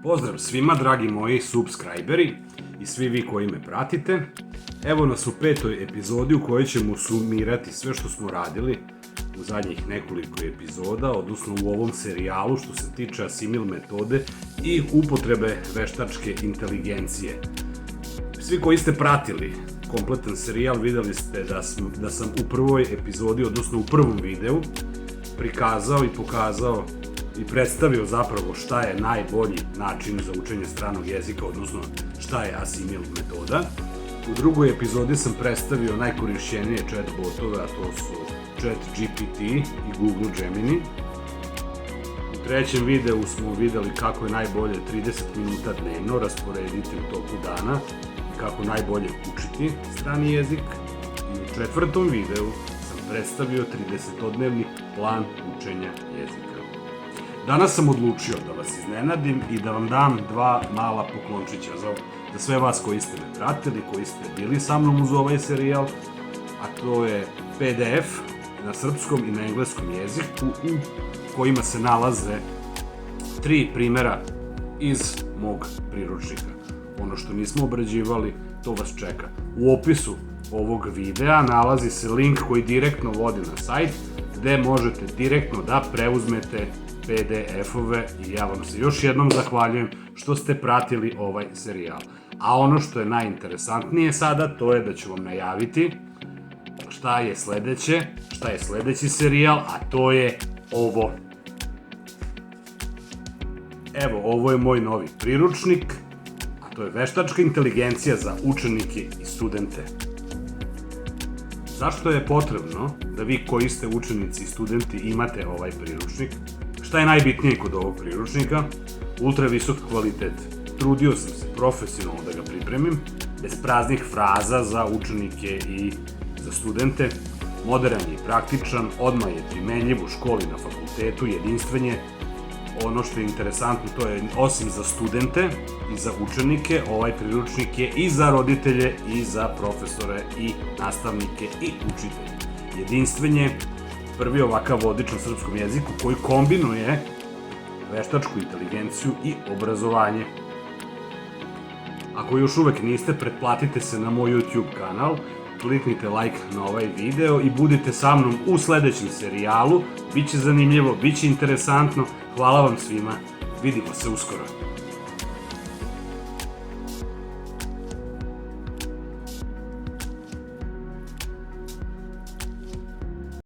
Pozdrav svima, dragi moji subscriberi i svi vi koji me pratite. Evo nas u 5. epizodi u kojoj ćemo sumirati sve što smo radili u zadnjih nekoliko epizoda, odnosno u ovom serijalu što se tiče Asimil metode i upotrebe veštačke inteligencije. Svi koji ste pratili kompletan serijal videli ste da sam u prvoj epizodi, odnosno u prvom videu, prikazao i pokazao i predstavio zapravo šta je najbolji način za učenje stranog jezika, odnosno šta je Asimil metoda. U drugoj epizodi sam predstavio najkorišćenije chatbotove, a to su ChatGPT i Google Gemini. U trećem videu smo videli kako je najbolje 30 minuta dnevno rasporediti u toku dana i kako najbolje učiti strani jezik. I u četvrtom videu sam predstavio 30-dnevni plan učenja jezika. Danas sam odlučio da vas iznenadim i da vam dam dva mala poklončića za sve vas koji ste me pratili, koji ste bili sa mnom uz ovaj serijal, a to je PDF na srpskom i na engleskom jeziku u kojima se nalaze 3 primera iz mog priručnika. Ono što nismo obrađivali, to vas čeka. U opisu ovog videa nalazi se link koji direktno vodi na sajt gde možete direktno da preuzmete PDF-ove i ja vam se još jednom zahvaljujem što ste pratili ovaj serijal. A ono što je najinteresantnije sada, to je da ću vam najaviti šta je sledeći serijal, a to je ovo. Evo, ovo je moj novi priručnik, a to je veštačka inteligencija za učenike i studente. Zašto je potrebno da vi koji ste učenici i studenti imate ovaj priručnik? Šta je najbitnije kod ovog priručnika? Ultra visok kvalitet. Trudio sam se profesionalno da ga pripremim, bez praznih fraza za učenike i za studente. Moderan je i praktičan, odmah je primenljiv u školi, na fakultetu, jedinstven je. Ono što je interesantno, to je osim za studente i za učenike, ovaj priručnik je i za roditelje i za profesore i nastavnike i učitelje. Jedinstven je, prvi ovakav vodič na srpskom jeziku koji kombinuje veštačku inteligenciju i obrazovanje. Ako još uvek niste, pretplatite se na moj YouTube kanal, kliknite like na ovaj video i budite sa mnom u sledećem serijalu. Biće zanimljivo, biće interesantno. Hvala vam svima. Vidimo se uskoro.